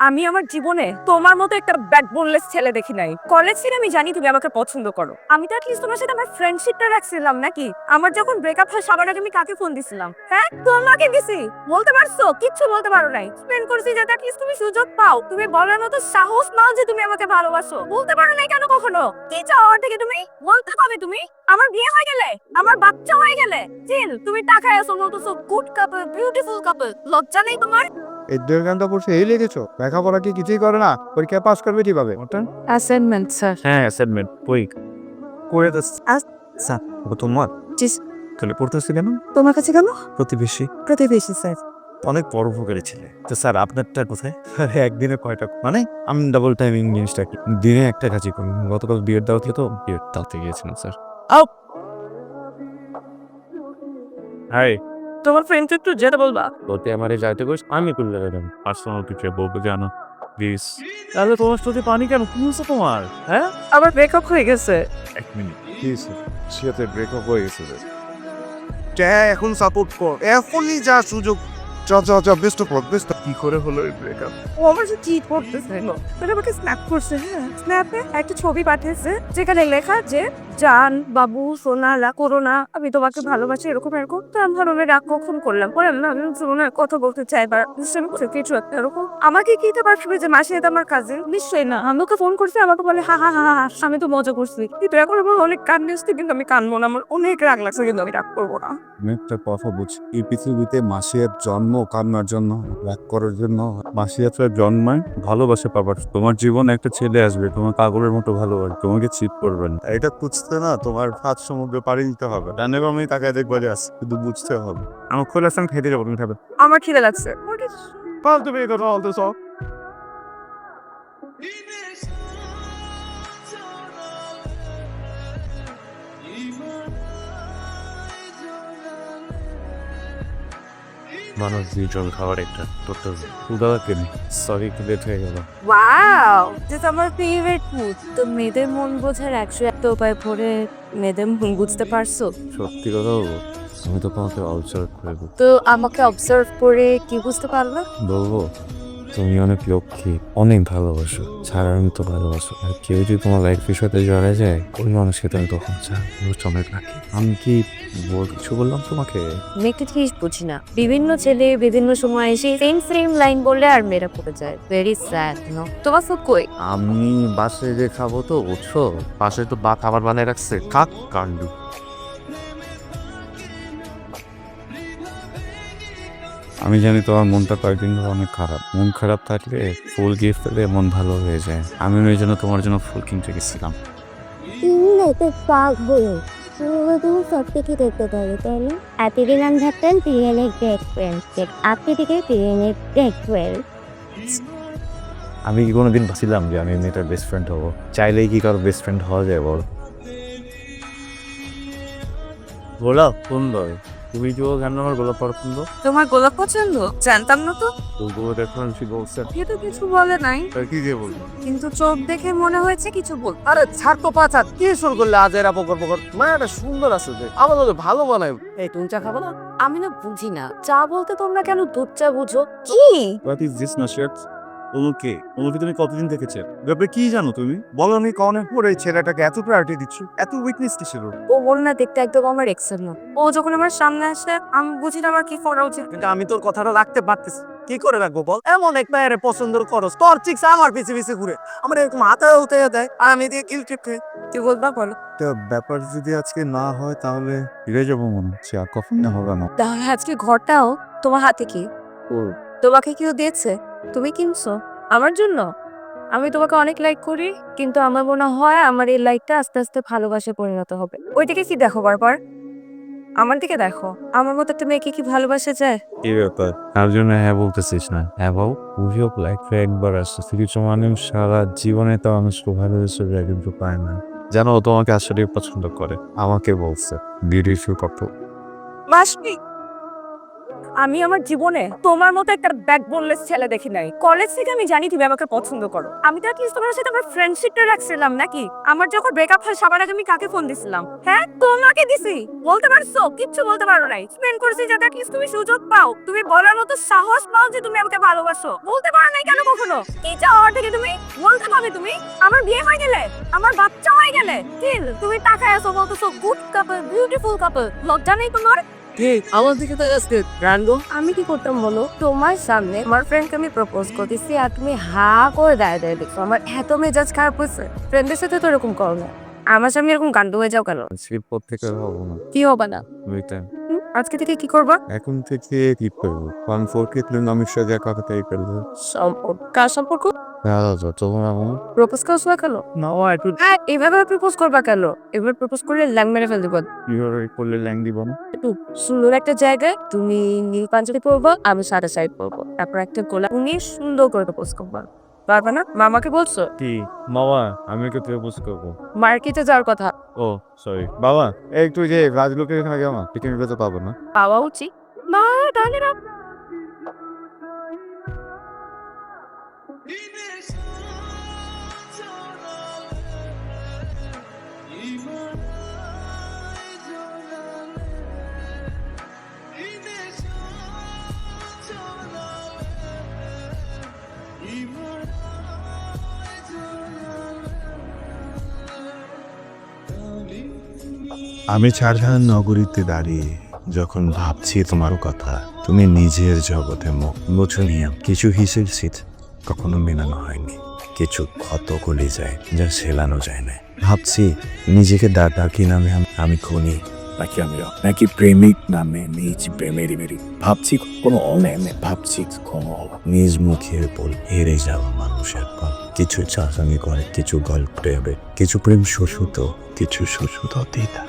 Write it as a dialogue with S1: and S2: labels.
S1: আমি আমার জীবনে তোমার মতো একটা ব্যাকবোনলেস ছেলে দেখি নাই। কলেজ থেকে আমি জানি তুমি আমাকে পছন্দ করো, আমি তো অ্যাটলিস্ট তোমার সাথে আমার ফ্রেন্ডশিপটা রাখছিলাম নাকি? আমার যখন ব্রেকআপ হয় সবার আগে আমি কাকে ফোন দিছিলাম? হ্যাঁ, তোমাকে দিছি। বলতে পারছো? কিচ্ছু বলতে পারো নাই। স্পেন্ড করছি যাতে অ্যাটলিস্ট তুমি সুযোগ পাও, তুমি বলার মতো সাহস নাও যে তুমি আমাকে ভালোবাসো। বলতে পারো নাই কেন কখনো? কি চাও আমার থেকে তুমি? বলতে পারবে তুমি? আমার বিয়ে হয়ে গেলে, আমার বাচ্চা হয়ে গেলে, চিল তুমি টাকায় আসো বলতেছো গুড কাপল, বিউটিফুল কাপল। লজ্জা নেই তোমার?
S2: এই 1.5 ঘন্টা পড়ছে এই লেগেছো? লেখাপড়া কি কিছুই করে না? পরীক্ষায় পাস করবে কিভাবে? ওটা
S1: অ্যাসাইনমেন্ট স্যার।
S3: হ্যাঁ অ্যাসাইনমেন্ট বই করে আচ্ছা ও তোমার তাহলে পড়তেছি কেন?
S1: তোমার কাছে কেন?
S3: প্রতিবেশী
S1: প্রতিবেশী স্যার।
S3: অনেক পরোপকারী ছেলে। তো স্যার আপনারটা কোথায়? আরে একদিনে কয়টা মানে আমি ডাবল টাইমিং জিনিসটা কি দিনে একটা কাজই করি। গতকাল বিয়ের দাওয়াত তো বিয়ের দাওয়াতে গিয়েছিলাম স্যার। আও হাই
S1: তোমার ফ্রেন্ড একটু যেতে বলবা।
S3: তোতে আমারে যাইতে কইস আমি করলে ম্যাডাম পার্সোনাল কিছু বলবো জানো প্লিজ। তাহলে তোমার সাথে পানি কেন কি হচ্ছে তোমার? হ্যাঁ
S1: আমার ব্রেকআপ হয়ে গেছে।
S3: এক মিনিট
S2: কি সাথে ব্রেকআপ হয়ে গেছে রে। এখন সাপোর্ট কর, এখনই যা সুযোগ। Best of luck, best. কি করে হলো এই ব্রেকআপ?
S1: ও আমার সাথে চিট করতেছে, মানে আমাকে স্ন্যাপ করছে। হ্যাঁ, স্ন্যাপে একটা ছবি পাঠিয়েছে যেখানে লেখা যে জান বাবু সোনা লা করোনা, আমি তোমাকে ভালোবাসি এরকম এরকম। তো আমি ভালো রাগ কখন করলাম পরে না, আমি সোনার কথা বলতে চাই বা কিছু একটা এরকম। আমাকে কি তো পারবে যে মাসে এটা আমার কাজে? নিশ্চয়ই না। আমি ওকে ফোন করছি, আমাকে বলে হা হা হা হা, আমি তো মজা করছি। কিন্তু এখন আমার অনেক কান্না আসছে, কিন্তু আমি কানবো না। আমার অনেক রাগ লাগছে, কিন্তু আমি রাগ করবো না।
S2: আমি একটা কথা বুঝি, এই পৃথিবীতে মাসির জন্ম কান্নার জন্য, রাগ করার জন্য। মাসি আসলে জন্মায় ভালোবাসা পাবার। তোমার জীবনে একটা ছেলে আসবে তোমার পাগলের মতো ভালোবাসবে, তোমাকে চিট করবেন। এটা বুঝতে না তোমার 5 সমুদ্র পাড়ি দিতে হবে। ডানে বামে তাকায় দেখবা যে আছে, কিন্তু বুঝতে হবে।
S3: আমার খোলা সাম খেতে যাবো তুমি খাবে।
S1: আমার খিদে লাগছে।
S2: ফালতু বিয়ে কথা বলতেছ।
S3: মানুষ দুইজন খাবার একটা টোটাল উদাহরণ কেন সরি একটু লেট হয়ে গেল।
S1: ওয়াও, দিস আমার ফেভারিট ফুড। তো মেয়েদের মন বোঝার 101টা উপায় পড়ে মেয়েদের মন বুঝতে পারছো?
S3: সত্যি কথা বলবো আমি তো তোমাকে অবজার্ভ করে
S1: তো আমাকে অবজার্ভ করে কি বুঝতে পারলো?
S3: বলবো তুমি অনেক লক্ষ্মী, অনেক ভালোবাসো, ছাড়া আমি তো ভালোবাসো। আর কেউ যদি তোমার লাইফের সাথে জড়ায় যায় ওই মানুষকে তুমি তখন চাও অনেক রাখি। আমি কি কিছু বললাম তোমাকে?
S1: আমি একটা জিনিস বুঝি না, বিভিন্ন ছেলে বিভিন্ন সময় এসে সেম লাইন বললে আর মেয়েরা পড়ে যায়। Very sad no. তোমার সব কই?
S3: আমি বাসে যে খাবো তো বুঝছো, পাশে তো বা খাবার বানিয়ে রাখছে কাক কান্ডু। আমি জানি তোমার মনটা কয়েকদিন ধরে অনেক খারাপ। মন খারাপ থাকলে ফুল গিফট পেলে মন ভালো হয়ে যায়। আমি ওই জন্য তোমার জন্য ফুল কিনতে গেছিলাম।
S4: তো পাগল, তুমি সব থেকে দেখতে পারো তাই না? এতদিন আমি ভাবতাম পিরিয়নের গ্রেট ফ্রেন্ড, আপনি থেকে পিরিয়নের গ্রেট ফ্রেন্ড।
S3: আমি কি কোনোদিন ভাবছিলাম যে আমি মেয়েটার বেস্ট ফ্রেন্ড হবো? চাইলেই কি কারো বেস্ট ফ্রেন্ড হওয়া যায় বল? গোলাপ সুন্দর, তুমি কি কেন আমার গোলাপ পছন্দ?
S1: তোমার গোলাপ পছন্দ? জানতাম না তো।
S3: তবুও দেখলাম সে বলছে
S1: সে তো কিছু বলে নাই,
S2: কি যে বলবো?
S1: কিন্তু চোখ দেখে মনে হয়েছে কিছু বল।
S5: আরে ছাড় তো পাঁচা কি শুরু করলে আজেরা পকর পকর। মায়াটা সুন্দর আছে যে আমাদের তো ভালো বানায়।
S1: এই তুমি চা খাবো না? আমি না বুঝি না, চা বলতে তোমরা কেন দুধ চা বুঝো? কি
S3: হোয়াট ইজ দিস নশিয়াত? ওকে ওকে তুমি কতদিন দেখেছে? ব্যাপারে কি জানো তুমি?
S2: বলো নি কনের পর এই ছেলেটাকে এত প্রায়োরিটি দিচ্ছ, এত উইকনেস কি ছিল?
S1: ও বল না, দেখতে একদম আমার এক্সের না। ও যখন আমার সামনে আসে আমি বুঝি না আমার কি করা উচিত।
S5: কিন্তু আমি তোর কথাটা রাখতে পারতেছি, কি করে রাখবো বল? এমন এক মেয়ের পছন্দ করস, তোর চিক্স আমার পিছে পিছে ঘুরে আমার এরকম হাতে উঠে দেয় আর আমি দিয়ে কিল টিপে।
S1: কি বলবা বলো?
S2: তো ব্যাপার যদি আজকে না হয় তাহলে ফিরে যাবো মনে হচ্ছে, আর কখন না হবে না।
S1: তাহলে আজকে ঘরটাও তোমার হাতে কি? তোমাকে কেউ দিয়েছে? তুমি কিনছো আমার জন্য? আমি তোমাকে অনেক লাইক করি, কিন্তু আমার মনে হয় আমার এই লাইকটা আস্তে আস্তে ভালোবাসে পরিণত হবে। ওইদিকে কি দেখো বারবার? আমার দিকে দেখো। আমার মতো একটা মেয়েকে কি ভালোবাসা যায়?
S3: কি ব্যাপার তার জন্য হ্যাঁ বলতেছিস না? হ্যাঁ বল। বুঝিও লাইফে একবার আসছে, কিছু মানুষ সারা জীবনে তো মানুষকে ভালোবেসে যায় কিন্তু পায় না। জানো ও তোমাকে আসলে পছন্দ করে, আমাকে বলছে বিউটিফুল কাপল।
S1: মাসি, আমি আমার জীবনে তোমার মতো একটা ব্যাকবোনলেস ছেলে দেখি নাই। কলেজ থেকে আমি জানি তুমি আমাকে পছন্দ করো। আমি তো অ্যাটলিস্ট তোমার সাথে আমার ফ্রেন্ডশিপটা রাখছিলাম নাকি? আমার যখন ব্রেকআপ হয় সবার আগে আমি কাকে ফোন দিছিলাম? হ্যাঁ, তোমাকে দিছি। বলতে পারছো? কিচ্ছু বলতে পারো নাই। স্পেন্ড করছি যাতে অ্যাটলিস্ট তুমি সুযোগ পাও, তুমি বলার মতো সাহস পাও যে তুমি আমাকে ভালোবাসো। বলতে পারো নাই কেন কখনো? এই চাওয়ার থেকে তুমি বলতে পারবে তুমি আমার বিয়ে হয়ে গেলে, আমার বাচ্চা হয়ে গেলে still তুমি তাকায় আছো বলতেছো গুড কাপল, বিউটিফুল কাপল। লজ্জা নেই তোমার?
S5: আমার দিকে তো আজকে রান্ডো
S1: আমি কি করতাম বলো? তোমার সামনে আমার ফ্রেন্ডকে আমি প্রপোজ করতেছি আর তুমি হা করে দাঁড়িয়ে দেখছো। আমার এত মেজাজ খারাপ হয়েছে। ফ্রেন্ডের সাথে তো এরকম করো না। আমার সামনে এরকম গান্ডু হয়ে যাও কেন?
S3: শিব পথ থেকে হবো না
S1: কি হবে না?
S3: ওইটা
S1: আজকে থেকে কি করবা?
S2: এখন থেকে কি করবো? ওয়ান ফোর কেটলে নামের সাথে কথা তাই করবো।
S1: সম্পর্ক। কার সম্পর্ক?
S3: তোমার আমার
S1: প্রপোজ করছো কেন?
S5: না ও একটু
S1: হ্যাঁ, এভাবে প্রপোজ করবা কেন? এভাবে প্রপোজ করলে ল্যাং মেরে ফেল দিব।
S2: কিভাবে করলে ল্যাং দিব না?
S1: একটু সুন্দর একটা জায়গায় তুমি নীল পাঞ্জাবি পরবো, আমি সাদা শাড়ি পরবো, তারপর একটা গোলাপ নিয়ে সুন্দর করে প্রপোজ করবা। পারবা না? মামাকে বলছো?
S2: কি মামা, আমি ওকে প্রপোজ করবো?
S1: মার্কেটে যাওয়ার কথা।
S2: ও সরি বাবা, একটু যে রাজলোকের এখানে গেলাম চিকেন তো পাবো না।
S1: পাওয়া উচিত। মা তাহলে না।
S6: আমি ছাড়খান নগরীতে দাঁড়িয়ে যখন ভাবছি তোমার কথা, তুমি নিজের জগতে মুখ মুছে নিয়ে কিছু হিসেছি কখনো মেনানো হয়নি, কিছু ক্ষত গলে যায় যা সেলানো যায় না। ভাবছি নিজেকে দাদা কি নামে আমি খুনি, নাকি আমি নাকি প্রেমিক নামে নিজ প্রেমেরই মেরি। ভাবছি কোনো অনেমে, ভাবছি কোনো নিজ মুখের বল হেরে যাওয়া মানুষের পর কিছু চাষামি করে, কিছু গল্প প্রেমে, কিছু প্রেম শোষিত, কিছু শোষিত দিদা।